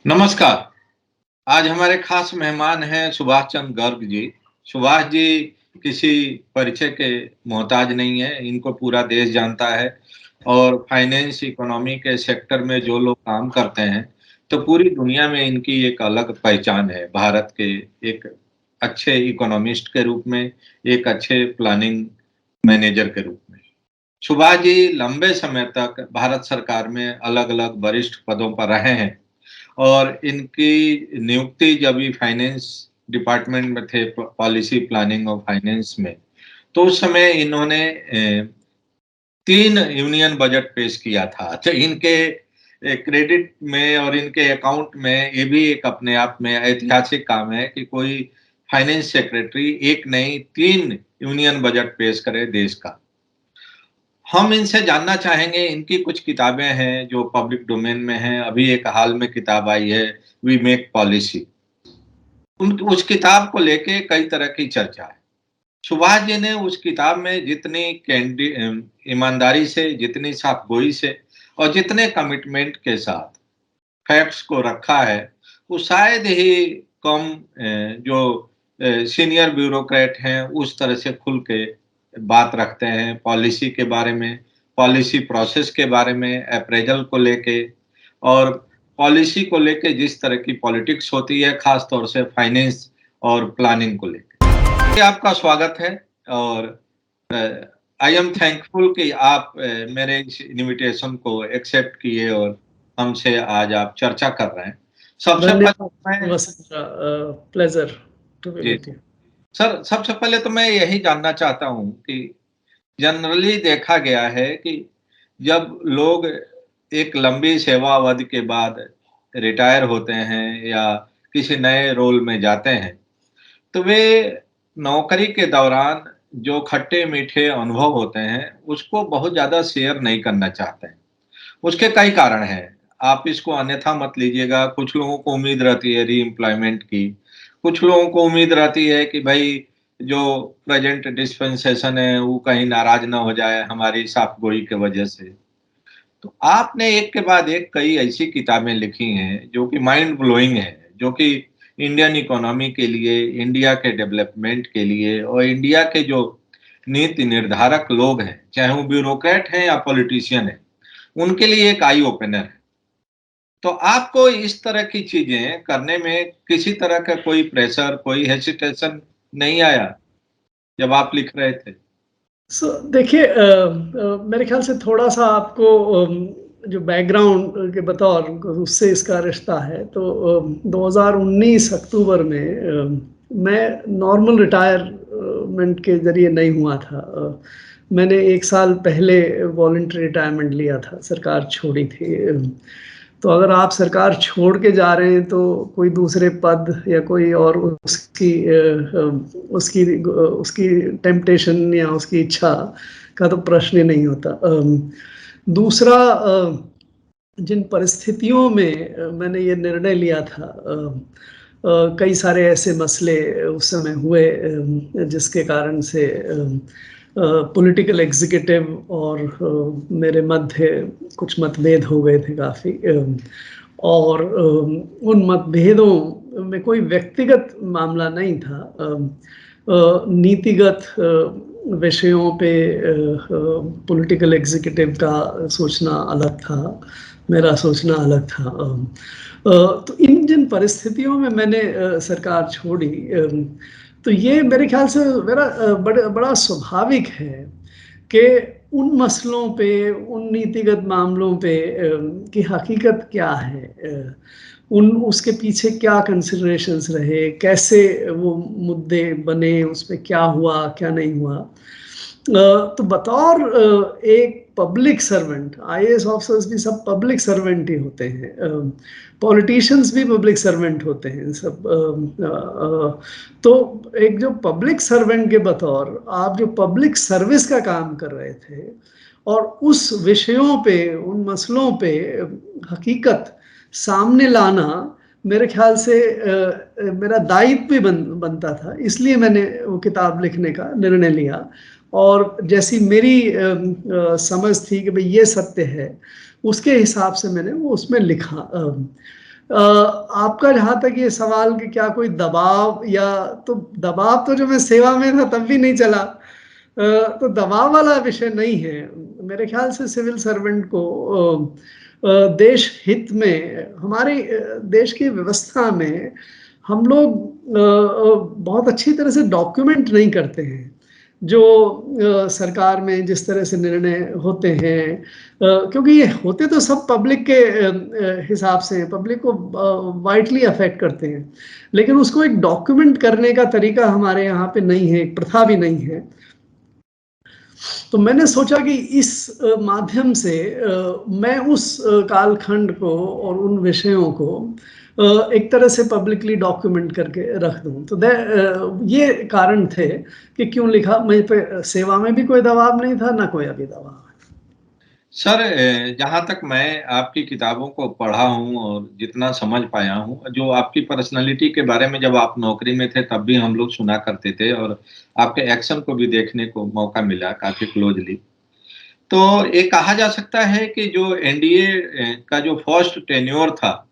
नमस्कार। आज हमारे खास मेहमान हैं सुभाष चंद्र गर्ग जी। सुभाष जी किसी परिचय के मोहताज नहीं है, इनको पूरा देश जानता है और फाइनेंस इकोनॉमी के सेक्टर में जो लोग काम करते हैं, तो पूरी दुनिया में इनकी एक अलग पहचान है। भारत के एक अच्छे इकोनॉमिस्ट के रूप में, एक अच्छे प्लानिंग मैनेजर के रूप में। सुभाष जी लंबे समय तक भारत सरकार में अलग-अलग वरिष्ठ पदों पर रहे हैं। और इनकी नियुक्ति जब ये फाइनेंस डिपार्टमेंट में थे पॉलिसी प्लानिंग और फाइनेंस में, तो उस समय इन्होंने 3 यूनियन बजट पेश किया था। तो इनके क्रेडिट में और इनके अकाउंट में ये भी एक अपने आप में ऐतिहासिक काम है कि कोई फाइनेंस सेक्रेटरी 1 नहीं 3 यूनियन बजट पेश करे देश का। हम इनसे जानना चाहेंगे, इनकी कुछ किताबें हैं जो पब्लिक डोमेन में हैं। अभी एक हाल में किताब आई है, वी मेक पॉलिसी। उन उस किताब को लेके कई तरह की चर्चा है। सुभाष जी ने उस किताब में जितनी ईमानदारी से, जितनी साफगोई से और जितने कमिटमेंट के साथ फैक्ट्स को रखा है, वो शायद ही कम जो सीनियर ब्यूरोक्रेट हैं, उस तरह से खुल के बात रखते हैं पॉलिसी के बारे में, पॉलिसी प्रोसेस के बारे में, अप्रेज़ल को लेके और पॉलिसी को लेके जिस तरह की पॉलिटिक्स होती है, ख़ास तौर से फाइनेंस और प्लानिंग को लेके। आपका स्वागत है और अ, आई एम थैंकफुल कि आप मेरे इस इन्विटेशन को एक्सेप्ट किए और हमसे आज आप चर्चा कर रहे हैं। सबसे पहले मैं प्लेजर टू बी जी, विद यू। सर सबसे पहले तो मैं यही जानना चाहता हूँ कि जनरली देखा गया है कि जब लोग एक लंबी सेवा अवधि के बाद रिटायर होते हैं या किसी नए रोल में जाते हैं, तो वे नौकरी के दौरान जो खट्टे-मीठे अनुभव होते हैं, उसको बहुत ज़्यादा शेयर नहीं करना चाहते हैं। उसके कई कारण हैं, आप इसको अन्यथा मत लीजिएगा। कुछ लोगों को उम्मीद रहती है री-एम्प्लॉयमेंट की, कुछ लोगों को उम्मीद रहती है कि भई जो प्रेज़ेंट डिस्पेंसेशन है, वो कहीं नाराज़ ना हो जाए हमारी साफ़गोई की वजह से। तो आपने एक के बाद एक कई ऐसी किताबें लिखी हैं, जो कि माइंड ब्लोइंग हैं, जो कि इंडियन इकोनॉमी के लिए, इंडिया के डेवलपमेंट के लिए और इंडिया के जो नीति निर्धारक लोग हैं, चाहे वो ब्यूरोक्रेट हैं या पॉलिटिशियन हैं, उनके लिए एक आई ओपनर है। तो आपको इस तरह की चीज़ें करने में किसी तरह का कोई प्रेशर, कोई हेसिटेशन नहीं आया, जब आप लिख रहे थे? देखिए, मेरे ख्याल से थोड़ा-सा आपको जो बैकग्राउंड के बतौर उससे इसका रिश्ता है। तो 2019 अक्टूबर में मैं नॉर्मल रिटायरमेंट के ज़रिए नहीं हुआ था। मैंने 1 साल पहले वॉलंटरी रिटायरमेंट लिया था, सरकार छोड़ी थी। तो अगर आप सरकार छोड़ के जा रहे हैं तो कोई दूसरे पद या कोई और उसकी टेम्पटेशन या उसकी इच्छा का तो प्रश्न ही नहीं होता। दूसरा, जिन परिस्थितियों में मैंने ये निर्णय लिया था, कई सारे ऐसे मसले उस समय हुए जिसके कारण से पॉलिटिकल एग्जीक्यूटिव और मेरे मध्य कुछ मतभेद हो गए थे काफ़ी। और उन मतभेदों में कोई व्यक्तिगत मामला नहीं था। नीतिगत विषयों पे पॉलिटिकल एग्जीक्यूटिव का सोचना अलग था, मेरा सोचना अलग था। तो इन जिन परिस्थितियों में मैंने सरकार छोड़ी, तो ये मेरे ख्याल से बड़ा स्वाभाविक है कि उन मसलों पे, उन नीतिगत मामलों पे की हकीकत क्या है, उसके पीछे क्या कंसिडरेशंस रहे, कैसे वो मुद्दे बने, उसमें क्या हुआ, क्या नहीं हुआ। तो बतौर एक पब्लिक सर्वेंट, आईएएस ऑफिसर्स भी सब पब्लिक सर्वेंट ही होते हैं, पॉलिटिशियंस भी पब्लिक सर्वेंट होते हैं सब। तो एक जो पब्लिक सर्वेंट के बतौर आप जो पब्लिक सर्विस का काम कर रहे थे और उस विषयों पे, उन मसलों पे हकीकत सामने लाना मेरे ख्याल से मेरा दायित्व भी बनता था। इसलिए मैंने वो किताब लिखने का निर्णय लिया और जैसी मेरी समझ थी कि भाई ये सत्य है, उसके हिसाब से मैंने वो उसमें लिखा। आपका जहाँ तक ये सवाल कि क्या कोई दबाव या तो दबाव तो जो मैं सेवा में था तब भी नहीं चला। तो दबाव वाला विषय नहीं है। मेरे ख्याल से सिविल सर्वेंट को देश हित में हमारे देश की व्यवस्था में हम लोग बहुत अच्छी तरह से डॉक्यूमेंट नहीं करते हैं। जो सरकार में जिस तरह से निर्णय होते हैं, क्योंकि ये होते तो सब पब्लिक के हिसाब से पब्लिक को वाइटली अफेक्ट करते हैं, लेकिन उसको एक डॉक्यूमेंट करने का तरीका हमारे यहाँ पे नहीं है, एक प्रथा भी नहीं है। तो मैंने सोचा कि इस माध्यम से मैं उस कालखंड को और उन विषयों को एक तरह से पब्लिकली डॉक्यूमेंट करके रख दूं। तो ये कारण थे कि क्यों लिखा। मेरे पे सेवा में भी कोई दबाव नहीं था, ना कोई अभी दबाव है। सर, जहाँ तक मैं आपकी किताबों को पढ़ा हूँ और जितना समझ पाया हूँ, जो आपकी पर्सनैलिटी के बारे में जब आप नौकरी में थे तब भी हम लोग सुना करते थे और आपके एक्शन को भी देखने को मौका मिला काफ़ी क्लोज़ली। तो ये कहा जा सकता है कि जो एनडीए का जो फर्स्ट टेन्योर था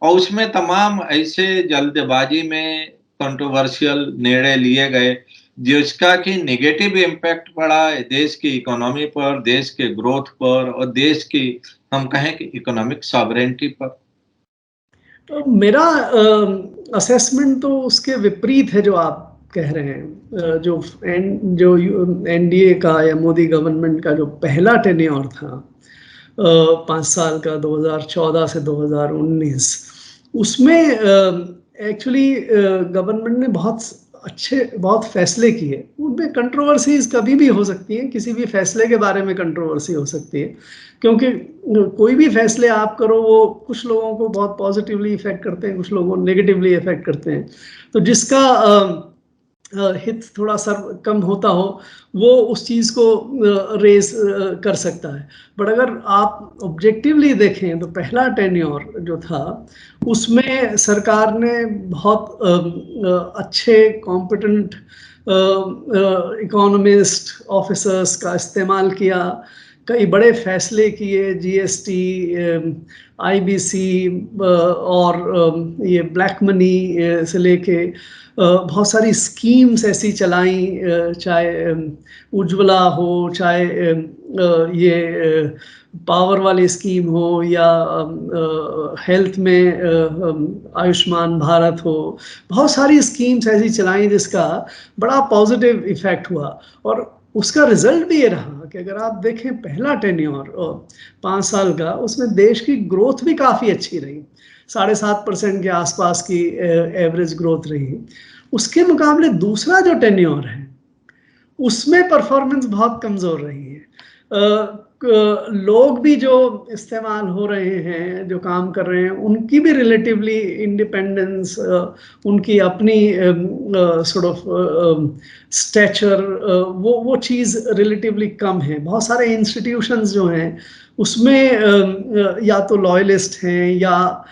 और उसमें तमाम ऐसे जल्दबाजी में कंट्रोवर्शियल निर्णय लिए गए जिसका कि नेगेटिव इम्पैक्ट पड़ा है देश की इकोनॉमी पर, देश के ग्रोथ पर और देश की हम कहें कि इकोनॉमिक सॉवरेनिटी पर। तो मेरा असेसमेंट तो उसके विपरीत है जो आप कह रहे हैं। जो एनडीए का या मोदी गवर्नमेंट का जो पहला टेन्योर था 5 साल का, 2014 से 2019, उसमें एक्चुअली गवर्नमेंट ने बहुत फैसले किए। उनमें कंट्रोवर्सीज कभी भी हो सकती हैं, किसी भी फैसले के बारे में कंट्रोवर्सी हो सकती है, क्योंकि कोई भी फैसले आप करो वो कुछ लोगों को बहुत पॉजिटिवली इफेक्ट करते हैं, कुछ लोगों को नेगेटिवली इफेक्ट करते हैं। तो जिसका हित थोड़ा कम होता हो वो उस चीज़ को रेस कर सकता है। बट अगर आप ऑब्जेक्टिवली देखें तो पहला टेन्योर जो था उसमें सरकार ने बहुत अच्छे कॉम्पिटेंट इकोनॉमिस्ट ऑफिसर्स का इस्तेमाल किया, कई बड़े फैसले किए, जीएसटी, आईबीसी और ये ब्लैक मनी से लेके बहुत सारी स्कीम्स ऐसी चलाई, चाहे उज्ज्वला हो, चाहे ये पावर वाली स्कीम हो, या हेल्थ में आयुष्मान भारत हो। बहुत सारी स्कीम्स ऐसी चलाई जिसका बड़ा पॉजिटिव इफेक्ट हुआ। और उसका रिजल्ट भी ये रहा कि अगर आप देखें पहला टेन्योर 5 साल का, उसमें देश की ग्रोथ भी काफ़ी अच्छी रही, 7.5% के आसपास की एवरेज ग्रोथ रही। उसके मुकाबले दूसरा जो टेन्योर है उसमें परफॉर्मेंस बहुत कमज़ोर रही है। लोग भी जो इस्तेमाल हो रहे हैं, जो काम कर रहे हैं, उनकी भी रिलेटिवली इंडिपेंडेंस, उनकी अपनी सॉर्ट ऑफ स्टैचर, वो चीज़ रिलेटिवली कम है। बहुत सारे इंस्टीट्यूशंस जो हैं उसमें या तो लॉयलिस्ट हैं या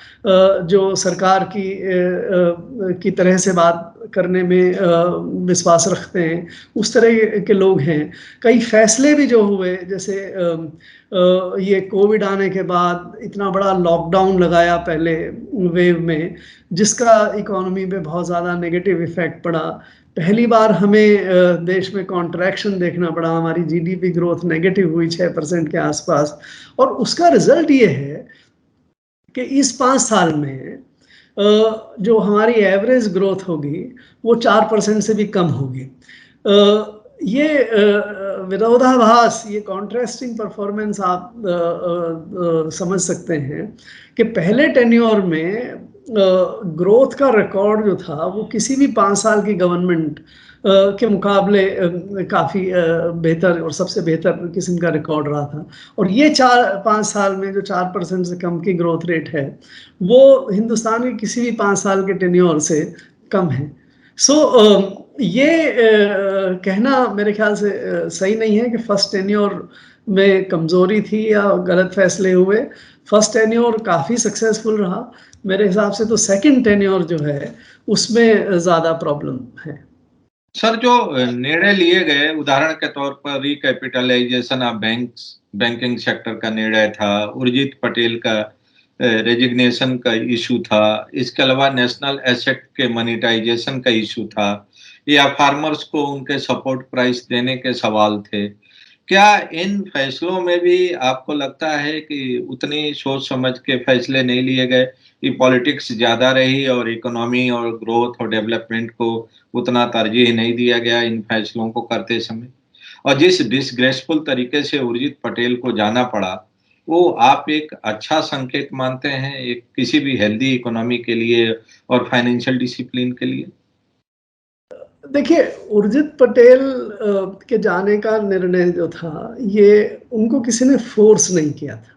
जो सरकार की तरह से बात करने में विश्वास रखते हैं, उस तरह के लोग हैं। कई फैसले भी जो हुए, जैसे ये कोविड आने के बाद इतना बड़ा लॉकडाउन लगाया पहले वेव में, जिसका इकोनॉमी पे बहुत ज़्यादा नेगेटिव इफेक्ट पड़ा। पहली बार हमें देश में कॉन्ट्रैक्शन देखना पड़ा, हमारी जीडीपी ग्रोथ नेगेटिव हुई 6% के आसपास। और उसका रिजल्ट ये है कि इस 5 साल में जो हमारी एवरेज ग्रोथ होगी वो 4% से भी कम होगी। ये विरोधाभास, ये कॉन्ट्रास्टिंग परफॉर्मेंस आप समझ सकते हैं कि पहले टेन्योर में ग्रोथ का रिकॉर्ड जो था वो किसी भी 5 साल की गवर्नमेंट के मुकाबले काफ़ी बेहतर और सबसे बेहतर किस्म का रिकॉर्ड रहा था। और ये 4-5 साल में जो 4% से कम की ग्रोथ रेट है वो हिंदुस्तान के किसी भी 5 साल के टेन्योर से कम है। सो ये कहना मेरे ख्याल से सही नहीं है कि फर्स्ट टेन्योर में कमज़ोरी थी या गलत फैसले हुए। फर्स्ट टेन्योर काफ़ी सक्सेसफुल रहा। मेरे हिसाब से तो सेकंड टेन्योर जो है उसमें ज़्यादा प्रॉब्लम है। सर, जो निर्णय लिए गए, उदाहरण के तौर पर रिकैपिटलाइजेशन ऑफ बैंकिंग सेक्टर का निर्णय था, उर्जित पटेल का रेजिग्नेशन का इशू था, इसके अलावा नेशनल एसेट के मोनेटाइजेशन का इशू था, या फार्मर्स को उनके सपोर्ट प्राइस देने के सवाल थे। क्या इन फैसलों में भी आपको लगता है कि उतनी सोच समझ के फैसले नहीं लिए गए, कि पॉलिटिक्स ज़्यादा रही और इकोनॉमी और ग्रोथ और डेवलपमेंट को उतना तरजीह नहीं दिया गया इन फैसलों को करते समय? और जिस डिसग्रेसफुल तरीके से उर्जित पटेल को जाना पड़ा, वो आप एक अच्छा संकेत मानते हैं एक किसी भी हेल्दी इकोनॉमी के लिए और फाइनेंशियल डिसिप्लिन के लिए? देखिए, उर्जित पटेल के जाने का निर्णय जो था, ये उनको किसी ने फ़ोर्स नहीं किया था।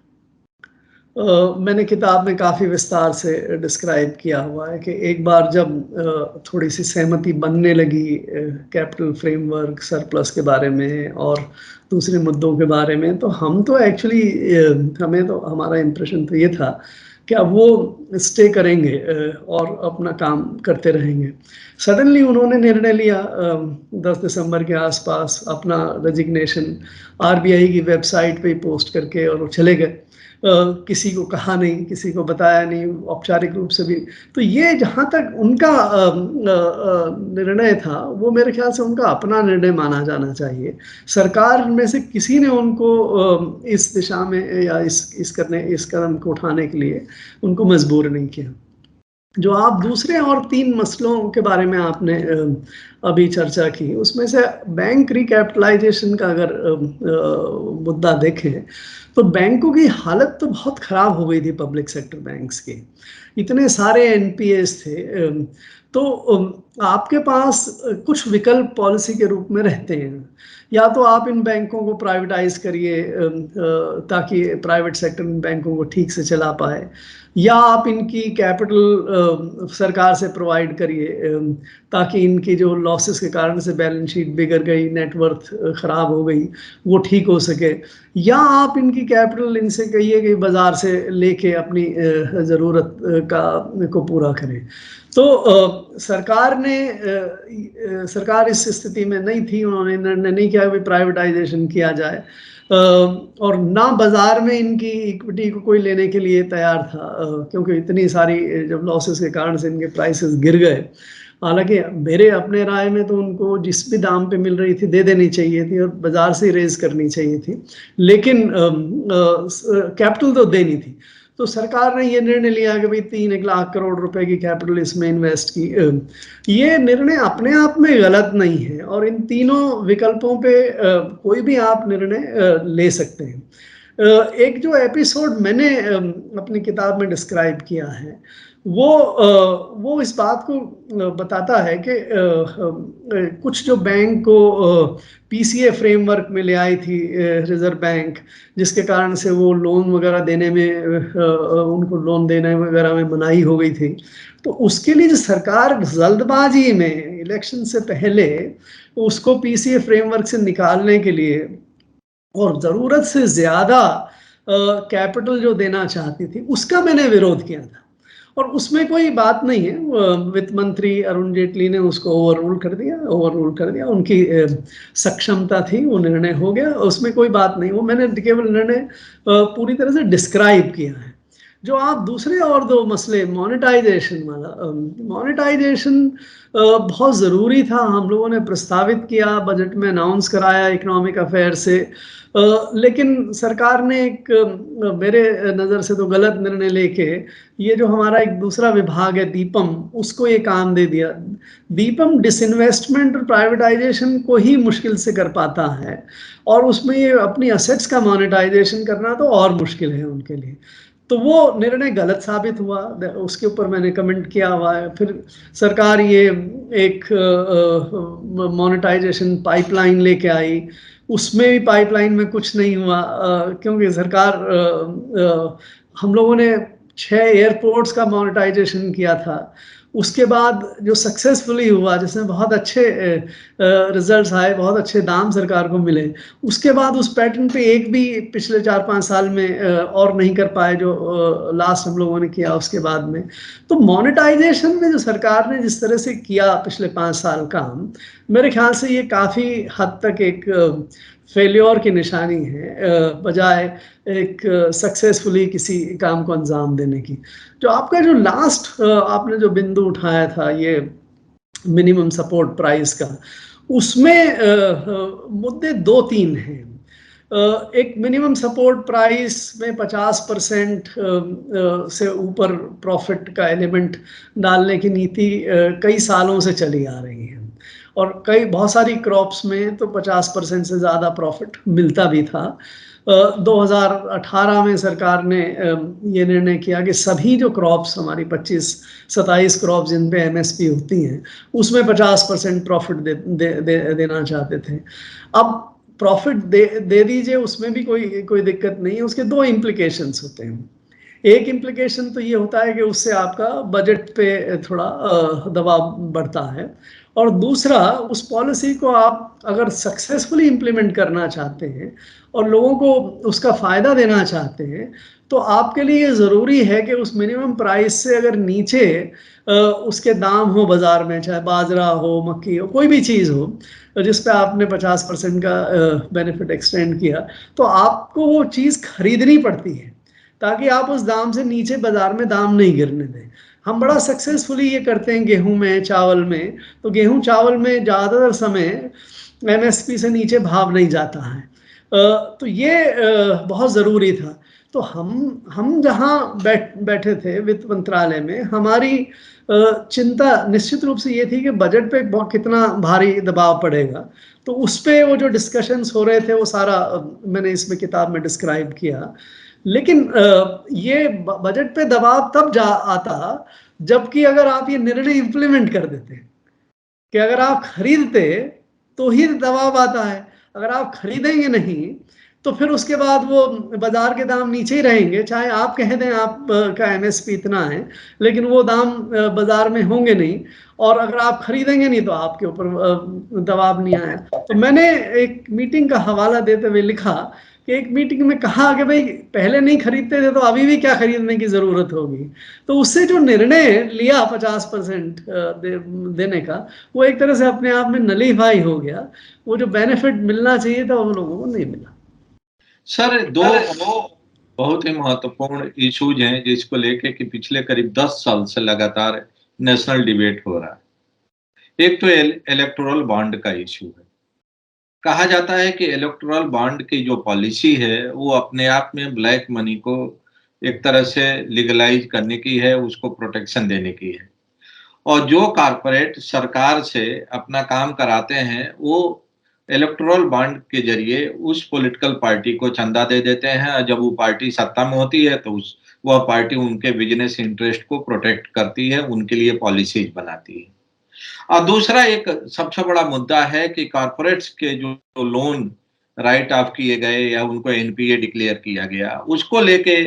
मैंने किताब में काफ़ी विस्तार से डिस्क्राइब किया हुआ है कि एक बार जब थोड़ी-सी सहमति बनने लगी कैपिटल फ्रेमवर्क, सरप्लस के बारे में और दूसरे मुद्दों के बारे में, तो हम तो एक्चुअली हमें तो हमारा इम्प्रेशन तो ये था कि अब वो स्टे करेंगे और अपना काम करते रहेंगे। सडनली उन्होंने निर्णय लिया 10 दिसंबर के आसपास अपना रेजिग्नेशन आरबीआई की वेबसाइट पे ही पोस्ट करके और वो चले गए। किसी को कहा नहीं, किसी को बताया नहीं, औपचारिक रूप से भी। तो ये जहाँ तक उनका निर्णय था, वो मेरे ख़्याल से उनका अपना निर्णय माना जाना चाहिए। सरकार में से किसी ने उनको इस दिशा में या इस कदम को उठाने के लिए उनको मजबूर नहीं किया। जो आप दूसरे और 3 मसलों के बारे में आपने अभी चर्चा की, उसमें से बैंक रिकैपिटलाइज़ेशन का अगर मुद्दा देखें, तो बैंकों की हालत तो बहुत ख़राब हो गई थी पब्लिक सेक्टर बैंक्स की। इतने सारे एनपीएस थे तो आपके पास कुछ विकल्प पॉलिसी के रूप में रहते हैं। या तो आप इन बैंकों को प्राइवेटाइज़ करिए ताकि प्राइवेट सेक्टर इन बैंकों को ठीक से चला पाए, या आप इनकी कैपिटल सरकार से प्रोवाइड करिए ताकि इनकी जो लॉसेस के कारण से बैलेंस शीट बिगड़ गई, नेटवर्थ ख़राब हो गई, वो ठीक हो सके, या आप इनकी कैपिटल इनसे कहिए कि बाज़ार से लेके अपनी ज़रूरत को पूरा करें। तो सरकार इस स्थिति में नहीं थी, उन्होंने निर्णय नहीं किया कि प्राइवेटाइजेशन किया जाए और ना बाज़ार में इनकी इक्विटी को कोई लेने के लिए तैयार था क्योंकि इतनी सारी जब लॉसेस के कारण से इनके प्राइसेस गिर गए। हालाँकि मेरे अपने राय में तो उनको जिस भी दाम पे मिल रही थी दे देनी चाहिए थी और बाज़ार से रेज़ करनी चाहिए थी। लेकिन कैपिटल तो देनी थी। तो सरकार ने ये निर्णय लिया कि भाई 3-1 लाख करोड़ रुपए की कैपिटल इसमें इन्वेस्ट की। ये निर्णय अपने आप में गलत नहीं है और इन तीनों विकल्पों पे कोई भी आप निर्णय ले सकते हैं। एक जो एपिसोड मैंने अपनी किताब में डिस्क्राइब किया है, वो इस बात को बताता है कि कुछ जो बैंक को पीसीए फ्रेमवर्क में ले आई थी रिजर्व बैंक, जिसके कारण से वो लोन वगैरह देने में उनको लोन देने वगैरह में मनाही हो गई थी। तो उसके लिए जो सरकार जल्दबाजी में इलेक्शन से पहले उसको पीसीए फ्रेमवर्क से निकालने के लिए और ज़रूरत से ज़्यादा कैपिटल जो देना चाहती थी, उसका मैंने विरोध किया था और उसमें कोई बात नहीं है। वित्त मंत्री अरुण जेटली ने उसको ओवररूल कर दिया। उनकी सक्षमता थी, वो निर्णय हो गया, उसमें कोई बात नहीं। वो मैंने केवल निर्णय पूरी तरह से डिस्क्राइब किया है। जो आप दूसरे और 2 मसले मोनेटाइजेशन वाला, मोनेटाइजेशन बहुत ज़रूरी था। हम लोगों ने प्रस्तावित किया, बजट में अनाउंस कराया इकोनॉमिक अफेयर से, लेकिन सरकार ने एक मेरे नज़र से तो गलत निर्णय लेके ये जो हमारा एक दूसरा विभाग है दीपम, उसको ये काम दे दिया। दीपम डिसइन्वेस्टमेंट और प्राइवेटाइजेशन को ही मुश्किल से कर पाता है और उसमें ये अपनी असेट्स का मोनेटाइजेशन करना तो और मुश्किल है उनके लिए। तो वो निर्णय गलत साबित हुआ, उसके ऊपर मैंने कमेंट किया हुआ है। फिर सरकार ये एक मोनेटाइजेशन पाइपलाइन लेके आई, उसमें भी पाइपलाइन में कुछ नहीं हुआ क्योंकि सरकार हम लोगों ने 6 एयरपोर्ट्स का मोनेटाइजेशन किया था। उसके बाद जो सक्सेसफुली हुआ, जिसमें बहुत अच्छे रिजल्ट्स आए, बहुत अच्छे दाम सरकार को मिले, उसके बाद उस पैटर्न पे एक भी पिछले 4-5 साल में और नहीं कर पाए जो लास्ट हम लोगों ने किया उसके बाद में। तो मोनेटाइजेशन में जो सरकार ने जिस तरह से किया पिछले 5 साल काम, मेरे ख्याल से ये काफ़ी हद तक एक फेल्योर की निशानी है, बजाय एक सक्सेसफुली किसी काम को अंजाम देने की। जो आपका जो लास्ट आपने जो बिंदु उठाया था, ये मिनिमम सपोर्ट प्राइस का, उसमें मुद्दे 2-3 हैं। एक मिनिमम सपोर्ट प्राइस में 50% से ऊपर प्रॉफिट का एलिमेंट डालने की नीति कई सालों से चली आ रही है, और बहुत सारी क्रॉप्स में तो 50% से ज़्यादा प्रॉफिट मिलता भी था। 2018 में सरकार ने ये निर्णय किया कि सभी जो क्रॉप्स हमारी 25-27 क्रॉप्स जिन पे MSP होती हैं, उसमें 50% प्रॉफिट देना चाहते थे। अब प्रॉफिट दे दीजिए, उसमें भी कोई दिक्कत नहीं है। उसके 2 इम्प्लीकेशंस होते हैं। एक इम्प्लीकेशन तो ये होता है कि उससे आपका बजट पे थोड़ा दबाव बढ़ता है, और दूसरा, उस पॉलिसी को आप अगर सक्सेसफुली इम्प्लीमेंट करना चाहते हैं और लोगों को उसका फ़ायदा देना चाहते हैं, तो आपके लिए ज़रूरी है कि उस मिनिमम प्राइस से अगर नीचे उसके दाम हो बाज़ार में, चाहे बाजरा हो, मक्की हो, कोई भी चीज़ हो जिस पे आपने 50% का बेनिफिट एक्सटेंड किया, तो आपको वो चीज़ खरीदनी पड़ती है, ताकि आप उस दाम से नीचे बाज़ार में दाम नहीं गिरने दें। हम बड़ा सक्सेसफुली ये करते हैं गेहूं में, चावल में। तो गेहूं चावल में ज़्यादातर समय MSP से नीचे भाव नहीं जाता है। तो ये बहुत ज़रूरी था। तो हम जहाँ बैठे थे वित्त मंत्रालय में, हमारी चिंता निश्चित रूप से ये थी कि बजट पे कितना भारी दबाव पड़ेगा। तो उस पे वो जो डिस्कशंस हो रहे थे, वो सारा मैंने इसमें किताब में डिस्क्राइब किया। लेकिन ये बजट पे दबाव तब आता जबकि अगर आप ये निर्णय इम्प्लीमेंट कर देते कि अगर आप खरीदते तो ही दबाव आता है। अगर आप खरीदेंगे नहीं तो फिर उसके बाद वो बाजार के दाम नीचे ही रहेंगे, चाहे आप कह दें आप का MSP इतना है, लेकिन वो दाम बाजार में होंगे नहीं, और अगर आप खरीदेंगे नहीं तो आपके ऊपर दबाव नहीं आया। तो मैंने एक मीटिंग का हवाला देते हुए लिखा कि एक मीटिंग में कहा कि भाई पहले नहीं खरीदते थे तो अभी भी क्या खरीदने की ज़रूरत होगी। तो उससे जो निर्णय लिया 50% देने का, वो एक तरह से अपने आप में नलीफाई हो गया। वो जो बेनिफिट मिलना चाहिए था वो लोगों को नहीं मिला। सर, 2 बहुत ही महत्वपूर्ण इश्यूज हैं जिसको लेके कि पिछले करीब 10 साल से लगातार नेशनल डिबेट हो रहा है। एक तो इलेक्टोरल बॉन्ड का इश्यू है। कहा जाता है कि इलेक्टोरल बॉन्ड की जो पॉलिसी है, वो अपने आप में ब्लैक मनी को एक तरह से लीगलाइज करने की है, उसको प्रोटेक्शन देने की है। और जो कॉर्पोरेट सरकार से अपना काम कराते हैं, वो इलेक्टोरल बॉन्ड के ज़रिए उस पॉलिटिकल पार्टी को चंदा दे देते हैं, और जब वो पार्टी सत्ता में होती है, तो वह पार्टी उनके बिज़नेस इंटरेस्ट को प्रोटेक्ट करती है, उनके लिए पॉलिसीज़ बनाती है। और दूसरा एक सबसे बड़ा मुद्दा है कि कॉर्पोरेट्स के जो लोन राइट ऑफ किए गए या उनको NPA डिक्लेयर किया गया, उसको लेके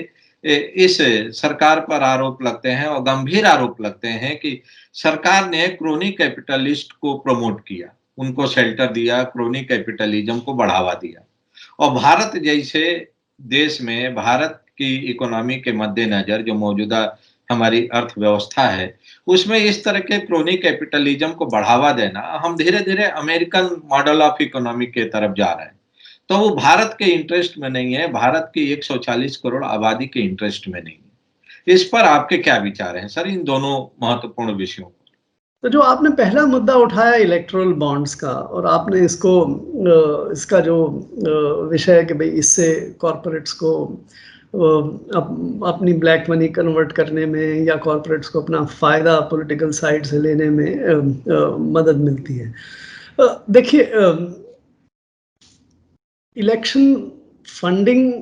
इस सरकार पर आरोप लगते हैं, और गंभीर आरोप लगते हैं कि सरकार ने क्रोनी कैपिटलिस्ट को प्रमोट किया, उनको शेल्टर दिया, क्रोनी कैपिटलिज्म को बढ़ावा दिया। और भारत जैसे देश में, भारत की इकोनॉमी के मद्देनज़र जो मौजूदा हमारी अर्थव्यवस्था है, उसमें इस तरह के क्रोनी कैपिटलिज्म को बढ़ावा देना, हम धीरे-धीरे अमेरिकन मॉडल ऑफ इकोनॉमी के तरफ जा रहे हैं। तो वो भारत के इंटरेस्ट में नहीं है, भारत की 140 करोड़ आबादी के इंटरेस्ट में नहीं है। इस पर आपके क्या विचार हैं सर, इन दोनों महत्वपूर्ण विषयों पर? तो जो आपने पहला मुद्दा उठाया इलेक्टोरल बॉन्ड्स का, और आपने इसको इसका जो विषय है कि भाई इससे कॉरपोरेट्स को अपनी ब्लैक मनी कन्वर्ट करने में या कॉरपोरेट्स को अपना फ़ायदा पॉलिटिकल साइड से लेने में मदद मिलती है। देखिए, इलेक्शन फंडिंग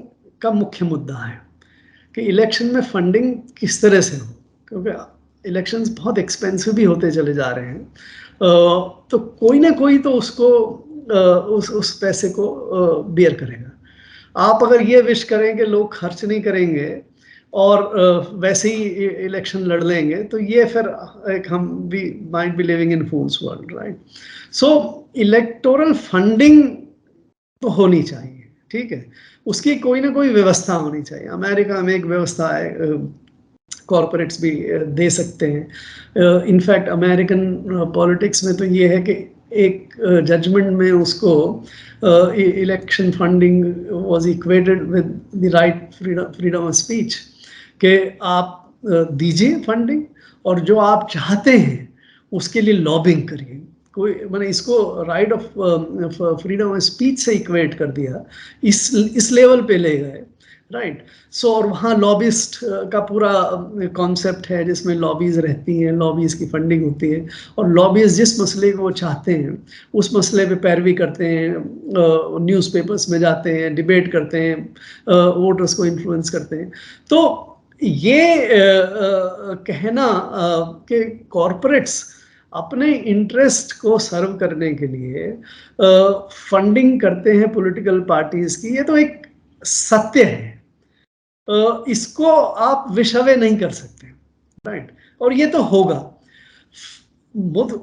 का मुख्य मुद्दा है कि इलेक्शन में फंडिंग किस तरह से हो, क्योंकि इलेक्शंस बहुत एक्सपेंसिव भी होते चले जा रहे हैं। तो कोई ना कोई तो उसको उस पैसे को बियर करेगा। आप अगर ये विश करें कि लोग खर्च नहीं करेंगे और वैसे ही इलेक्शन लड़ लेंगे, तो ये फिर एक हम भी might be living in fools world, right? So electoral funding तो होनी चाहिए, ठीक है, उसकी कोई ना कोई व्यवस्था होनी चाहिए। अमेरिका में एक व्यवस्था है, कॉरपोरेट्स भी दे सकते हैं। इनफैक्ट अमेरिकन पॉलिटिक्स में तो ये है कि एक जजमेंट में उसको election funding was equated with the right freedom of speech, कि आप दीजिए फंडिंग और जो आप चाहते हैं उसके लिए लॉबिंग करिए। कोई मैंने इसको right of freedom of speech से इक्वेट कर दिया, इस लेवल पे ले गए, राइट। सो और वहाँ लॉबिस्ट का पूरा कॉन्सेप्ट है जिसमें लॉबीज रहती हैं, लॉबीज की फंडिंग होती है, और लॉबीज जिस मसले को वो चाहते हैं उस मसले पे पैरवी करते हैं, न्यूज़पेपर्स में जाते हैं, डिबेट करते हैं, वोटर्स को इन्फ्लुएंस करते हैं। तो ये कहना कि कॉरपोरेट्स अपने इंटरेस्ट को सर्व करने के लिए फंडिंग करते हैं पॉलिटिकल पार्टीज की, ये तो एक सत्य है, इसको आप विषय नहीं कर सकते, राइट। और ये तो होगा।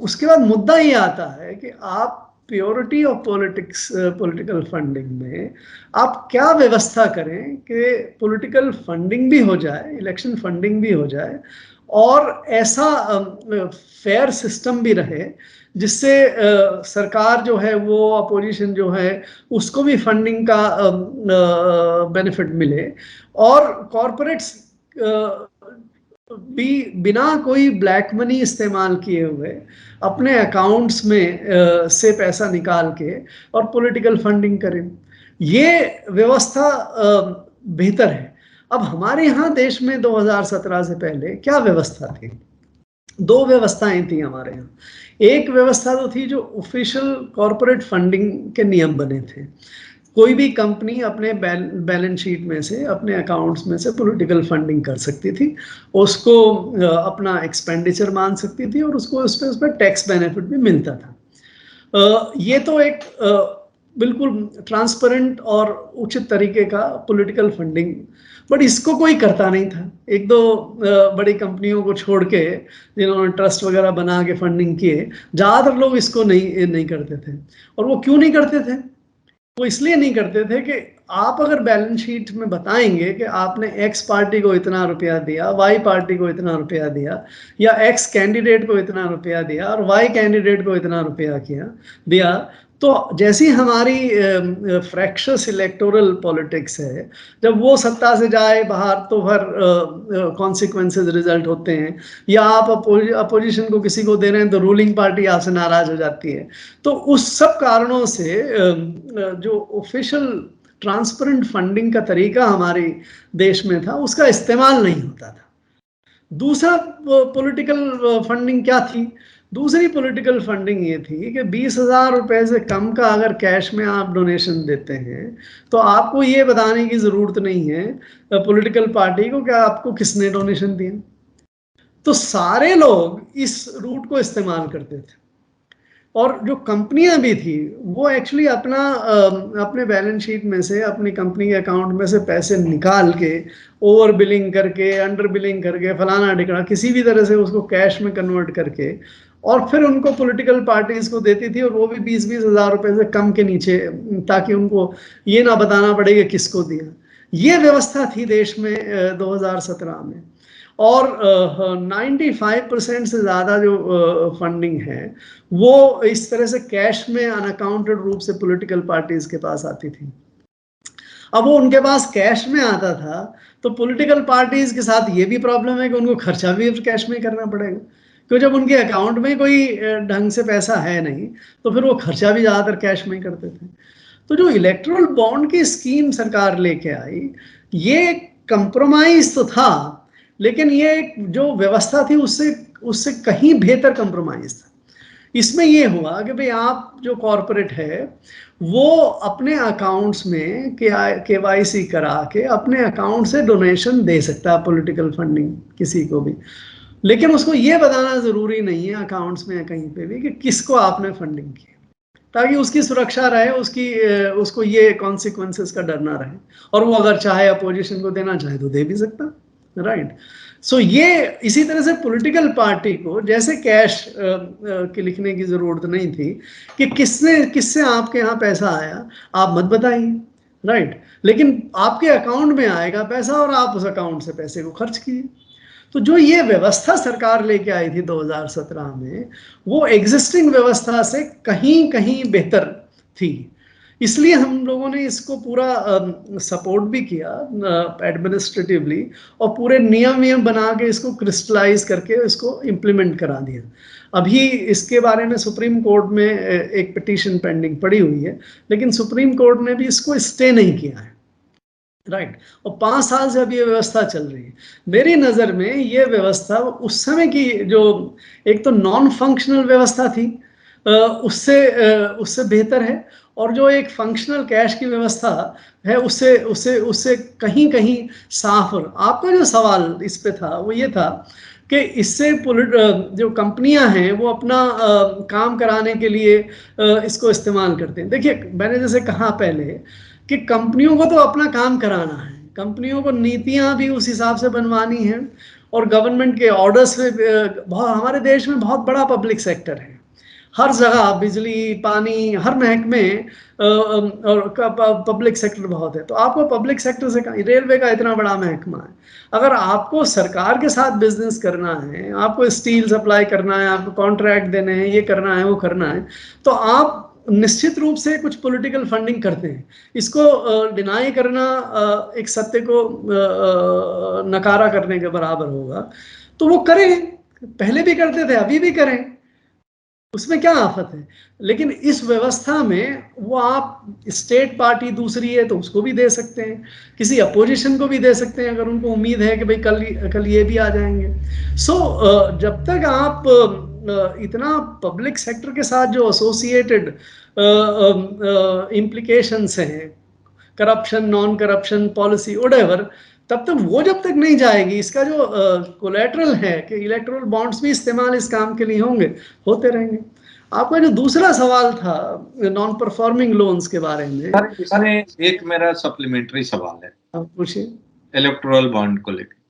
उसके बाद मुद्दा ये आता है कि आप purity of politics, political funding में आप क्या व्यवस्था करें कि पॉलिटिकल फंडिंग भी हो जाए, इलेक्शन फंडिंग भी हो जाए, और ऐसा फेयर सिस्टम भी रहे जिससे सरकार जो है वो, अपोजिशन जो है उसको भी फंडिंग का बेनिफिट मिले, और कॉरपोरेट्स भी बिना कोई ब्लैक मनी इस्तेमाल किए हुए अपने अकाउंट्स में से पैसा निकाल के और पॉलिटिकल फंडिंग करें। ये व्यवस्था बेहतर है। अब हमारे यहाँ देश में 2017 से पहले क्या व्यवस्था थी? दो व्यवस्थाएं थी हमारे यहाँ। एक व्यवस्था तो थी जो ऑफिशियल कॉरपोरेट फंडिंग के नियम बने थे। कोई भी कंपनी अपने बैलेंस शीट में से, अपने अकाउंट्स में से पॉलिटिकल फंडिंग कर सकती थी, उसको अपना एक्सपेंडिचर मान सकती थी, और उसको उस पर टैक्स बेनिफिट भी मिलता था। ये तो एक बिल्कुल ट्रांसपेरेंट और उचित तरीके का पॉलिटिकल फंडिंग, बट इसको कोई करता नहीं था। एक दो बड़ी कंपनियों को छोड़ के जिन्होंने ट्रस्ट वगैरह बना के फंडिंग किए, ज़्यादातर लोग इसको नहीं करते थे। और वो क्यों नहीं करते थे? वो इसलिए नहीं करते थे कि आप अगर बैलेंस शीट में बताएंगे कि आपने एक्स पार्टी को इतना रुपया दिया, वाई पार्टी को इतना रुपया दिया, या एक्स कैंडिडेट को इतना रुपया दिया और वाई कैंडिडेट को इतना रुपया दिया, तो जैसी हमारी फ्रैक्शस इलेक्टोरल पॉलिटिक्स है, जब वो सत्ता से जाए बाहर तो फिर कॉन्सिक्वेंसेज रिजल्ट होते हैं, या आप अपोजिशन को किसी को दे रहे हैं तो रूलिंग पार्टी आपसे नाराज हो जाती है। तो उस सब कारणों से जो ऑफिशियल ट्रांसपेरेंट फंडिंग का तरीका हमारे देश में था उसका इस्तेमाल नहीं होता था। दूसरा पॉलिटिकल फंडिंग क्या थी? दूसरी पॉलिटिकल फंडिंग ये थी कि 20,000 रुपए से कम का अगर कैश में आप डोनेशन देते हैं तो आपको ये बताने की जरूरत नहीं है पॉलिटिकल पार्टी को कि आपको किसने डोनेशन दिया। तो सारे लोग इस रूट को इस्तेमाल करते थे, और जो कंपनियां भी थी वो एक्चुअली अपने बैलेंस शीट में से, अपनी कंपनी के अकाउंट में से पैसे निकाल के, ओवर बिलिंग करके, अंडर बिलिंग करके, फलाना ढिकड़ा किसी भी तरह से उसको कैश में कन्वर्ट करके, और फिर उनको पॉलिटिकल पार्टीज को देती थी, और वो भी 20-20 हज़ार रुपए से कम के नीचे, ताकि उनको ये ना बताना पड़े कि किसको दिया। ये व्यवस्था थी देश में 2017 में। और 95% से ज़्यादा जो फंडिंग है वो इस तरह से कैश में अनअकाउंटेड रूप से पॉलिटिकल पार्टीज के पास आती थी। अब वो उनके पास कैश में आता था तो पॉलिटिकल पार्टीज के साथ ये भी प्रॉब्लम है कि उनको खर्चा भी कैश में करना पड़ेगा, क्योंकि जब उनके अकाउंट में कोई ढंग से पैसा है नहीं तो फिर वो खर्चा भी ज़्यादातर कैश में करते थे। तो जो इलेक्टोरल बॉन्ड की स्कीम सरकार लेके आई, ये कंप्रोमाइज तो था, लेकिन ये जो व्यवस्था थी उससे कहीं बेहतर कंप्रोमाइज था। इसमें ये हुआ कि भाई आप जो कॉरपोरेट है वो अपने अकाउंट्स में KYC करा के अपने अकाउंट से डोनेशन दे सकता है, पॉलिटिकल फंडिंग किसी को भी, लेकिन उसको ये बताना जरूरी नहीं है अकाउंट्स में कहीं पे भी कि किसको आपने फंडिंग की, ताकि उसकी सुरक्षा रहे, उसको ये कॉन्सिक्वेंसेस का डर ना रहे, और वो अगर चाहे अपोजिशन को देना चाहे तो दे भी सकता, राइट। सो ये इसी तरह से पॉलिटिकल पार्टी को जैसे कैश के लिखने की जरूरत नहीं थी कि किससे आपके यहाँ पैसा आया, आप मत बताइए, राइट, लेकिन आपके अकाउंट में आएगा पैसा और आप उस अकाउंट से पैसे को खर्च कीजिए। तो जो ये व्यवस्था सरकार लेके आई थी 2017 में, वो एग्जिस्टिंग व्यवस्था से कहीं कहीं बेहतर थी। इसलिए हम लोगों ने इसको पूरा सपोर्ट भी किया एडमिनिस्ट्रेटिवली, और पूरे नियम बना के इसको क्रिस्टलाइज करके इसको इम्प्लीमेंट करा दिया। अभी इसके बारे में सुप्रीम कोर्ट में एक पिटीशन पेंडिंग पड़ी हुई है, लेकिन सुप्रीम कोर्ट ने भी इसको स्टे नहीं किया है, राइट। और 5 साल से अब ये व्यवस्था चल रही है। मेरी नज़र में ये व्यवस्था उस समय की जो एक तो नॉन फंक्शनल व्यवस्था थी, उससे बेहतर है, और जो एक फंक्शनल कैश की व्यवस्था है उससे उससे उससे कहीं कहीं साफ। और आपका जो सवाल इस पे था वो ये था कि इससे जो कंपनियां हैं वो अपना काम कराने के लिए इसको इस्तेमाल करते हैं। देखिए, मैंने जैसे कहा पहले कि कंपनियों को तो अपना काम कराना है, कंपनियों को नीतियां भी उस हिसाब से बनवानी है, और गवर्नमेंट के ऑर्डर्स पे हमारे देश में बहुत बड़ा पब्लिक सेक्टर है, हर जगह बिजली पानी हर महकमे और पब्लिक सेक्टर बहुत है। तो आपको पब्लिक सेक्टर से, रेलवे का इतना बड़ा महकमा है, अगर आपको सरकार के साथ बिजनेस करना है, आपको स्टील सप्लाई करना है, आपको कॉन्ट्रैक्ट देने हैं, ये करना है वो करना है, तो आप निश्चित रूप से कुछ पॉलिटिकल फंडिंग करते हैं। इसको डिनाई करना एक सत्य को नकारा करने के बराबर होगा। तो वो करें, पहले भी करते थे, अभी भी करें, उसमें क्या आफत है। लेकिन इस व्यवस्था में वो आप स्टेट पार्टी दूसरी है तो उसको भी दे सकते हैं, किसी अपोजिशन को भी दे सकते हैं, अगर उनको उम्मीद है कि भाई कल ये भी आ जाएंगे। सो जब तक आप इतना पब्लिक सेक्टर के साथ जो एसोसिएटेड इम्प्लीकेशंस हैं, corruption, non corruption policy, whatever, तब तक वो जब तक नहीं जाएगी, इसका जो कोलैटरल है कि इलेक्टोरल बॉन्ड्स भी इस्तेमाल इस काम के लिए होंगे, होते रहेंगे। आपका जो दूसरा सवाल था नॉन परफॉर्मिंग लोन्स के बारे में, सर इसमें एक मेरा सप्लीमेंट्री सवाल है, आप पूछिए। इलेक्टोरल बॉन्ड को लेकर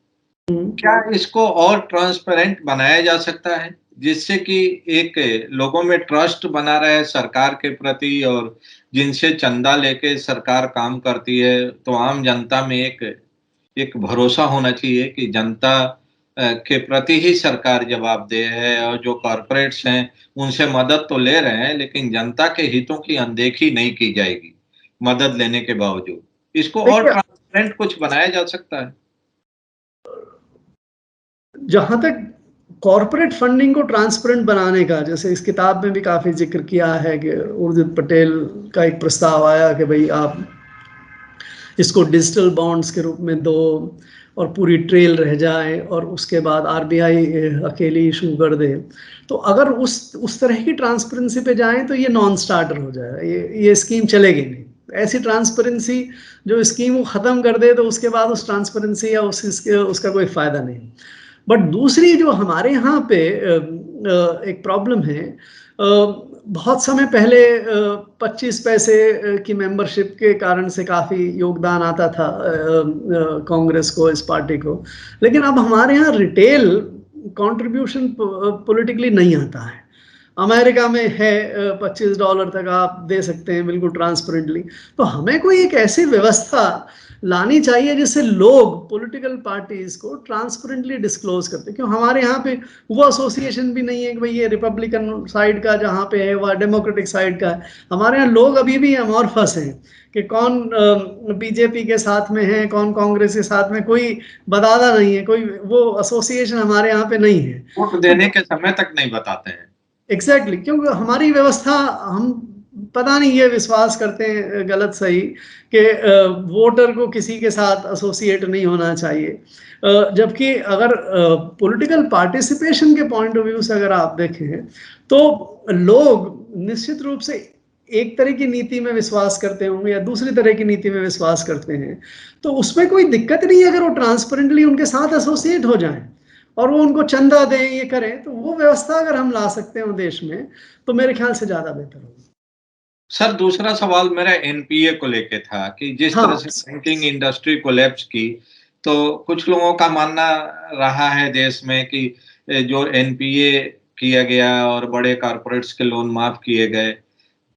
क्या इसको और ट्रांसपेरेंट बनाया जा सकता है, जिससे कि एक लोगों में ट्रस्ट बना रहे सरकार के प्रति, और जिनसे चंदा लेके सरकार काम करती है, तो आम जनता में एक भरोसा होना चाहिए कि जनता के प्रति ही सरकार जवाबदेह है, और जो कॉरपोरेट्स हैं उनसे मदद तो ले रहे हैं, लेकिन जनता के हितों की अनदेखी नहीं की जाएगी मदद लेने के बावजूद। इसको और ट्रांसपेरेंट कुछ बनाया जा सकता है? जहां तक कॉरपोरेट फंडिंग को ट्रांसपेरेंट बनाने का, जैसे इस किताब में भी काफी जिक्र किया है कि उर्जित पटेल का एक प्रस्ताव आया कि भाई आप इसको डिजिटल बॉन्ड्स के रूप में दो और पूरी ट्रेल रह जाए, और उसके बाद आरबीआई अकेली इशू कर दे। तो अगर उस तरह की ट्रांसपेरेंसी पे जाएं तो ये नॉन स्टार्टर हो जाएगा, ये स्कीम चलेगी नहीं। ऐसी ट्रांसपेरेंसी जो स्कीम को ख़त्म कर दे तो उसके बाद उस ट्रांसपेरेंसी या उसका कोई फ़ायदा नहीं। बट दूसरी जो हमारे यहाँ पे एक प्रॉब्लम है, बहुत समय पहले 25 पैसे की मेंबरशिप के कारण से काफ़ी योगदान आता था कांग्रेस को, इस पार्टी को, लेकिन अब हमारे यहाँ रिटेल कंट्रीब्यूशन पॉलिटिकली नहीं आता है। अमेरिका में है $25 तक आप दे सकते हैं बिल्कुल ट्रांसपेरेंटली। तो हमें कोई एक ऐसी व्यवस्था लानी चाहिए जिससे लोग पॉलिटिकल पार्टीज को ट्रांसपेरेंटली डिस्क्लोज करते हैं। क्यों हमारे यहाँ पे वो एसोसिएशन भी नहीं है कि भाई ये रिपब्लिकन साइड का जहाँ पे है वह डेमोक्रेटिक साइड का है। हमारे यहाँ लोग अभी भी अमॉर्फस हैं कि कौन बीजेपी के साथ में है, कौन कांग्रेस के साथ में, कोई बताता नहीं है, कोई वो एसोसिएशन हमारे यहाँ पे नहीं है। वोट देने के समय तक नहीं बताते हैं। एग्जैक्टली क्योंकि हमारी व्यवस्था, हम पता नहीं ये विश्वास करते हैं गलत सही कि वोटर को किसी के साथ एसोसिएट नहीं होना चाहिए, जबकि अगर पॉलिटिकल पार्टिसिपेशन के पॉइंट ऑफ व्यू से अगर आप देखें तो लोग निश्चित रूप से एक तरह की नीति में विश्वास करते होंगे या दूसरी तरह की नीति में विश्वास करते हैं, तो उसमें कोई दिक्कत नहीं है अगर वो ट्रांसपेरेंटली उनके साथ एसोसिएट हो जाएं और वो उनको चंदा दें, ये करें। तो वो व्यवस्था अगर हम ला सकते हैं देश में तो मेरे ख्याल से ज्यादा बेहतर होगा। सर दूसरा सवाल मेरा एनपीए को लेके था कि जिस तरह से बैंकिंग इंडस्ट्री कोलैप्स की, तो कुछ लोगों का मानना रहा है देश में कि जो एनपीए किया गया और बड़े कॉर्पोरेट्स के लोन माफ किए गए,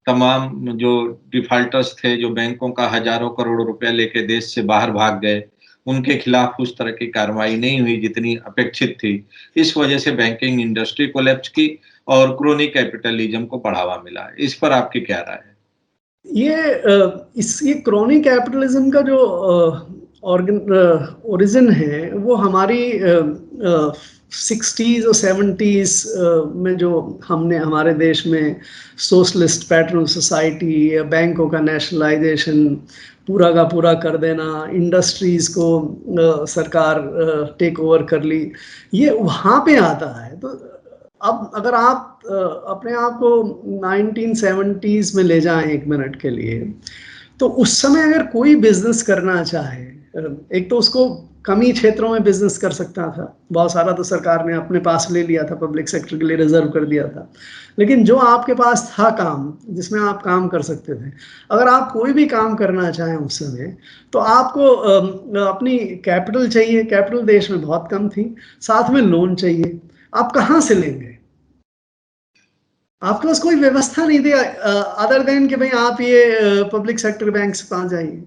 तमाम जो डिफाल्टर्स थे जो बैंकों का हजारों करोड़ रुपया लेके देश से बाहर भाग गए, उनके खिलाफ उस तरह की कार्रवाई नहीं हुई जितनी अपेक्षित थी। इस वजह से बैंकिंग इंडस्ट्री कोलैप्स की और क्रोनी कैपिटलिज्म को बढ़ावा मिला। इस पर आपकी क्या राय है? ये क्रोनी कैपिटलिज्म का जो ओरिजिन है वो हमारी 60s और 70s में जो हमने हमारे देश में सोशलिस्ट पैटर्न सोसाइटी या बैंकों का नेशनलाइजेशन पूरा का पूरा कर देना, इंडस्ट्रीज को सरकार टेक ओवर कर ली, ये वहाँ पे आता है। तो अब अगर आप अपने आप को 1970s में ले जाएं एक मिनट के लिए, तो उस समय अगर कोई बिजनेस करना चाहे, एक तो उसको कम ही क्षेत्रों में बिजनेस कर सकता था, बहुत सारा तो सरकार ने अपने पास ले लिया था, पब्लिक सेक्टर के लिए रिजर्व कर दिया था। लेकिन जो आपके पास था काम, जिसमें आप काम कर सकते थे, अगर आप कोई भी काम करना चाहें उस समय, तो आपको अपनी कैपिटल चाहिए। कैपिटल देश में बहुत कम थी, साथ में लोन चाहिए। आप कहाँ से लेंगे? आपके पास कोई व्यवस्था नहीं थी अदर देन कि भाई आप ये पब्लिक सेक्टर बैंक से पास जाइए।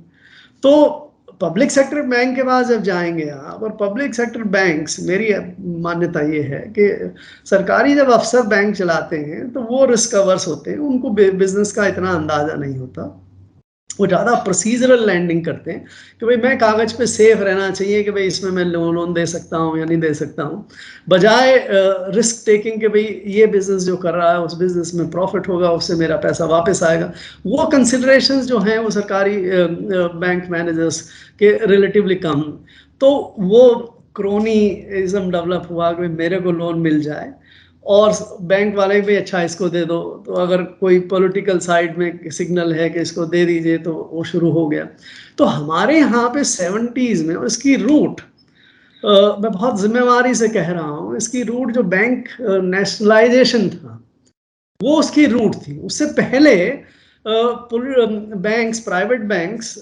तो पब्लिक सेक्टर बैंक के पास जब जाएंगे आप, और पब्लिक सेक्टर बैंक्स, मेरी मान्यता ये है कि सरकारी जब अफसर बैंक चलाते हैं तो वो रिस्क अवर्स होते हैं, उनको बिजनेस का इतना अंदाजा नहीं होता। वो ज़्यादा प्रोसीजरल लैंडिंग करते हैं कि भाई मैं कागज़ पे सेफ रहना चाहिए कि भाई इसमें मैं लोन दे सकता हूँ या नहीं दे सकता हूँ, बजाय रिस्क टेकिंग कि भाई ये बिज़नेस जो कर रहा है उस बिज़नेस में प्रॉफिट होगा, उससे मेरा पैसा वापस आएगा। वो कंसिडरेशंस जो हैं वो सरकारी बैंक मैनेजर्स के रिलेटिवली कम। तो वो क्रोनीइज्म डेवलप हुआ कि मेरे को लोन मिल जाए और बैंक वाले भी अच्छा इसको दे दो। तो अगर कोई पॉलिटिकल साइड में सिग्नल है कि इसको दे दीजिए, तो वो शुरू हो गया। तो हमारे यहाँ पे 70s में, और इसकी रूट मैं बहुत जिम्मेवारी से कह रहा हूँ, इसकी रूट जो बैंक नेशनलाइजेशन था वो उसकी रूट थी। उससे पहले बैंक्स, प्राइवेट बैंक्स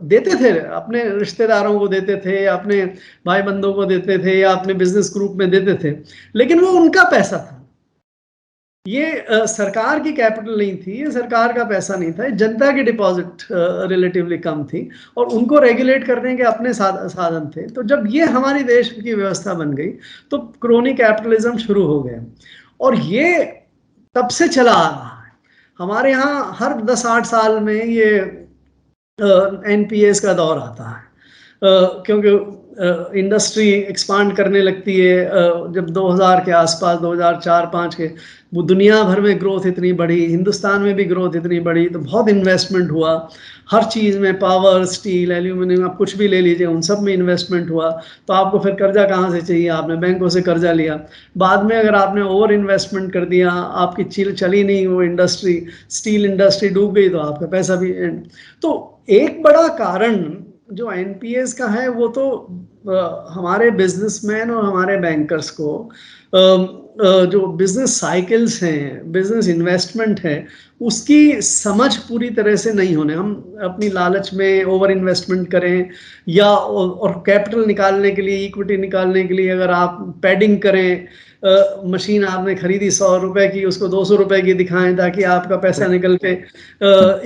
देते थे, अपने रिश्तेदारों को देते थे, अपने भाई बंधुओं को देते थे, या अपने बिजनेस ग्रुप में देते थे, लेकिन वो उनका पैसा था। ये सरकार की कैपिटल नहीं थी, ये सरकार का पैसा नहीं था, जनता की डिपॉजिट रिलेटिवली कम थी, और उनको रेगुलेट करने के अपने साधन थे। तो जब ये हमारी देश की व्यवस्था बन गई तो क्रोनी कैपिटलिज्म शुरू हो गया, और ये तब से चला आ रहा है। हमारे यहाँ हर 10-8 साल में ये एनपीएस का दौर आता है, क्योंकि इंडस्ट्री एक्सपांड करने लगती है। जब 2000 के आसपास, 2004-5 के, वो दुनिया भर में ग्रोथ इतनी बढ़ी, हिंदुस्तान में भी ग्रोथ इतनी बढ़ी, तो बहुत इन्वेस्टमेंट हुआ हर चीज़ में, पावर, स्टील, एल्यूमिनियम, आप कुछ भी ले लीजिए, उन सब में इन्वेस्टमेंट हुआ। तो आपको फिर कर्जा कहाँ से चाहिए? आपने बैंकों से कर्जा लिया। बाद में अगर आपने ओवर इन्वेस्टमेंट कर दिया, आपकी चली नहीं वो इंडस्ट्री, स्टील इंडस्ट्री डूब गई, तो आपका पैसा भी तो एक बड़ा कारण जो एनपीएस का है, वो तो हमारे बिजनेसमैन और हमारे बैंकर्स को जो बिजनेस साइकिल्स हैं, बिजनेस इन्वेस्टमेंट है, उसकी समझ पूरी तरह से नहीं होने। हम अपनी लालच में ओवर इन्वेस्टमेंट करें, या और कैपिटल निकालने के लिए, इक्विटी निकालने के लिए अगर आप पैडिंग करें, मशीन आपने खरीदी 100 रुपए की, उसको 200 रुपए की दिखाएं ताकि आपका पैसा निकल के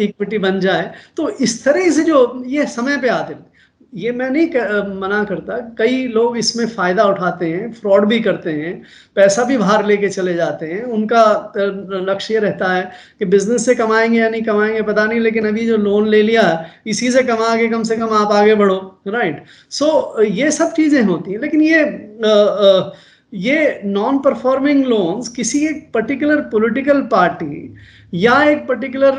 इक्विटी बन जाए। तो इस तरह से जो ये समय पे आते, ये मैं नहीं मना करता, कई लोग इसमें फ़ायदा उठाते हैं, फ्रॉड भी करते हैं, पैसा भी बाहर लेके चले जाते हैं। उनका लक्ष्य रहता है कि बिजनेस से कमाएंगे या नहीं कमाएंगे पता नहीं, लेकिन अभी जो लोन ले लिया इसी से कमा के कम से कम आप आगे बढ़ो, राइट। सो ये सब चीज़ें होती हैं, लेकिन ये नॉन परफॉर्मिंग लोन्स किसी एक पर्टिकुलर पॉलिटिकल पार्टी या एक पर्टिकुलर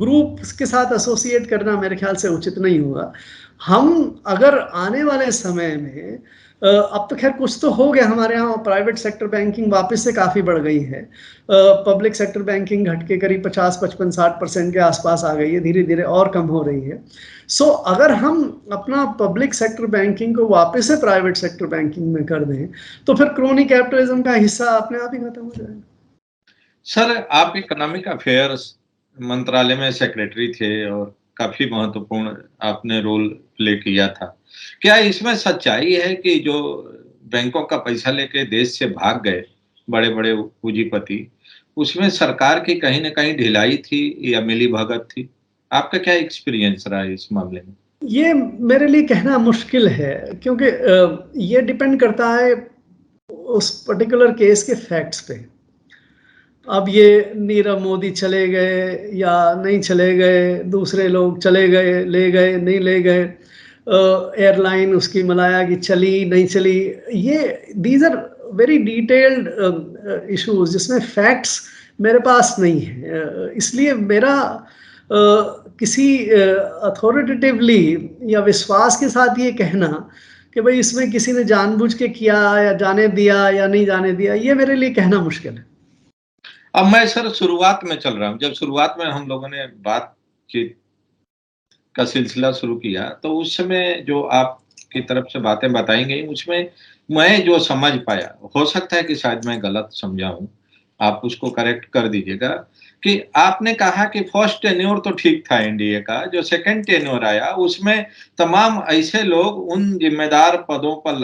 ग्रुप के साथ एसोसिएट करना मेरे ख्याल से उचित नहीं होगा। हम अगर आने वाले समय में अब तो खैर कुछ तो हो गया, हमारे यहाँ प्राइवेट सेक्टर बैंकिंग वापस से काफ़ी बढ़ गई है, पब्लिक सेक्टर बैंकिंग घट के करीब 50-55-60% के आसपास आ गई है, धीरे धीरे और कम हो रही है। सो अगर हम अपना पब्लिक सेक्टर बैंकिंग को वापस से प्राइवेट सेक्टर बैंकिंग में कर दें, तो फिर क्रोनी कैपिटलिज्म का हिस्सा अपने आप ही खत्म हो जाएगा। सर, आप इकोनॉमिक अफेयर्स मंत्रालय में सेक्रेटरी थे और काफ़ी महत्वपूर्ण आपने रोल प्ले किया था। क्या इसमें सच्चाई है कि जो बैंकों का पैसा लेके देश से भाग गए बड़े-बड़े पूंजीपति, उसमें सरकार की कहीं न कहीं ढिलाई थी या मिलीभगत थी? आपका क्या एक्सपीरियंस रहा है इस मामले में? ये मेरे लिए कहना मुश्किल है, क्योंकि ये डिपेंड करता है उस पर्टिकुलर केस के फैक्ट्स पे। अब ये नीरव मोदी चले गए या नहीं चले गए, दूसरे लोग चले गए, ले गए, नहीं ले गए, एयरलाइन उसकी मलाया कि चली, नहीं चली, ये these are very detailed issues जिसमें फैक्ट्स मेरे पास नहीं है। इसलिए मेरा किसी अथॉरिटेटिवली या विश्वास के साथ ये कहना कि भाई इसमें किसी ने जानबूझ के किया या जाने दिया या नहीं जाने दिया, ये मेरे लिए कहना मुश्किल है। अब मैं सर शुरुआत में चल रहा हूँ, जब शुरुआत में हम लोगों ने बातचीत का सिलसिला शुरू किया, तो उस समय जो आपकी तरफ से बातें बताई गई, उसमें मैं जो समझ पाया, हो सकता है कि शायद मैं गलत समझा हूँ, आप उसको करेक्ट कर दीजिएगा, कि आपने कहा कि फर्स्ट टेन्योर तो ठीक था एनडीए का, जो सेकंड टेन्योर आया, उसमें तमाम ऐसे लोग उन जिम्मेदार पदों पर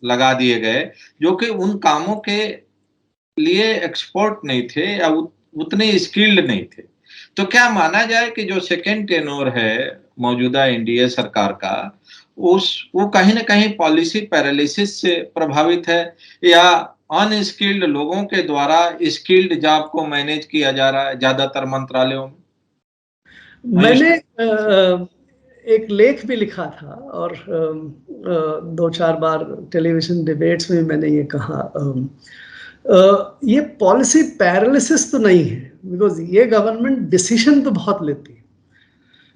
लगा दिए गए, जो कि उन कामों के लिए एक्सपर्ट नहीं थे या उतने स्किल्ड नहीं थे। तो क्या माना जाए कि जो सेकंड टेन्योर है मौजूदा एनडीए सरकार का, वो कहीं न कहीं पॉलिसी पैरालिसिस से प्रभावित है, या अनस्किल्ड लोगों के द्वारा स्किल्ड जॉब को मैनेज किया जा रहा है ज़्यादातर मंत्रालयों में? मैंने एक लेख भी लिखा था और 2-4 बार टेलीविज़न डिबेट्स में मैंने ये कहा, ये पॉलिसी पैरालिसिस तो नहीं है, बिकॉज़ ये गवर्नमेंट डिसीज़न तो बहुत लेती है।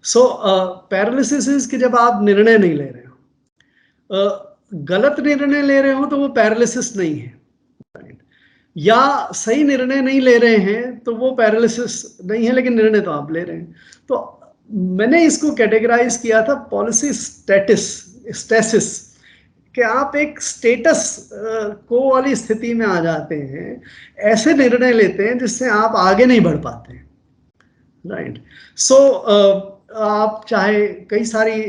सो पैरालिसिस इज़ कि जब आप निर्णय नहीं ले रहे हो। गलत निर्णय ले रहे हो तो वो पैरालिसिस नहीं है, राइट? या सही निर्णय नहीं ले रहे हैं तो वो पैरालिसिस नहीं है, लेकिन निर्णय तो आप ले रहे हैं। तो मैंने इसको कैटेगराइज़ किया था पॉलिसी स्टेसिस, कि आप एक स्टेटस को वाली स्थिति में आ जाते हैं, ऐसे निर्णय लेते हैं जिससे आप आगे नहीं बढ़ पाते, राइट? सो आप चाहे कई सारी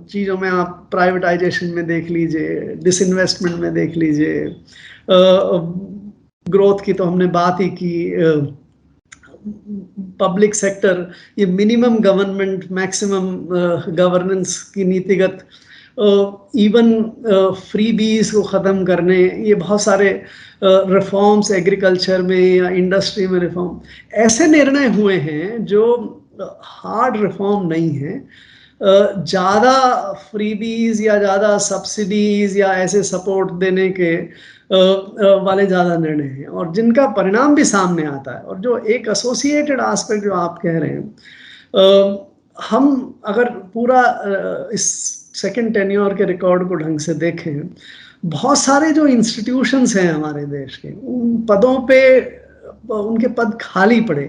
चीज़ों में आप प्राइवेटाइजेशन में देख लीजिए, डिसइन्वेस्टमेंट में देख लीजिए, ग्रोथ की तो हमने बात ही की, पब्लिक सेक्टर, ये मिनिमम गवर्नमेंट मैक्सिमम गवर्नेंस की नीतिगत, इवन फ्रीबीज को ख़त्म करने, ये बहुत सारे रिफॉर्म्स एग्रीकल्चर में या इंडस्ट्री में रिफॉर्म, ऐसे निर्णय हुए हैं जो हार्ड रिफॉर्म नहीं है। ज़्यादा फ्रीबीज या ज़्यादा सब्सिडीज या ऐसे सपोर्ट देने के वाले ज़्यादा निर्णय हैं, और जिनका परिणाम भी सामने आता है। और जो एक एसोसिएटेड एस्पेक्ट जो आप कह रहे हैं, हम अगर पूरा इस सेकंड टेन्योर के रिकॉर्ड को ढंग से देखें, बहुत सारे जो इंस्टीट्यूशंस हैं हमारे देश के, उन पदों पे उनके पद खाली पड़े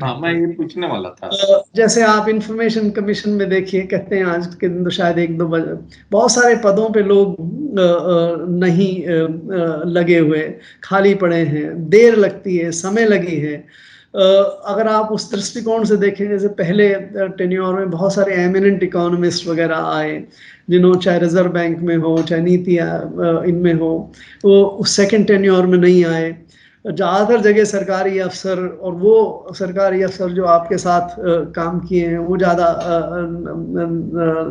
हाँ, मैं ये पूछने वाला था। जैसे आप इंफॉर्मेशन कमीशन में देखिए, कहते हैं आज के दिन तो शायद 1-2 बहुत सारे पदों पे लोग नहीं लगे हुए, खाली पड़े हैं, देर लगती है, समय लगी है। अगर आप उस दृष्टिकोण से देखें, जैसे पहले टेन्योर में बहुत सारे एमिनेंट इकोनॉमिस्ट वगैरह आए, जिन्होंने चाहे रिजर्व बैंक में हो, चाहे नीति इनमें हो, वो उस सेकंड टेन्योर में नहीं आए। ज़्यादातर जगह सरकारी अफसर, और वो सरकारी अफसर जो आपके साथ काम किए हैं, वो ज़्यादा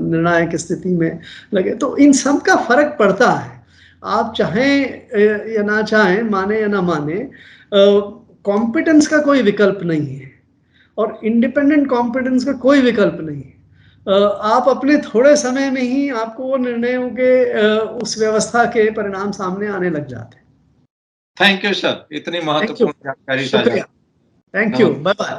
निर्णायक स्थिति में लगे। तो इन सब का फ़र्क पड़ता है, आप चाहें या ना चाहें, माने या ना माने, कॉम्पिटेंस का कोई विकल्प नहीं है, और इंडिपेंडेंट कॉम्पिटेंस का कोई विकल्प नहीं है। आप अपने थोड़े समय में ही आपको वो निर्णयों के उस व्यवस्था के परिणाम सामने आने लग जाते हैं। थैंक यू सर, इतनी महत्वपूर्ण जानकारी साझा। शुक्रिया, थैंक यू, बाय बाय।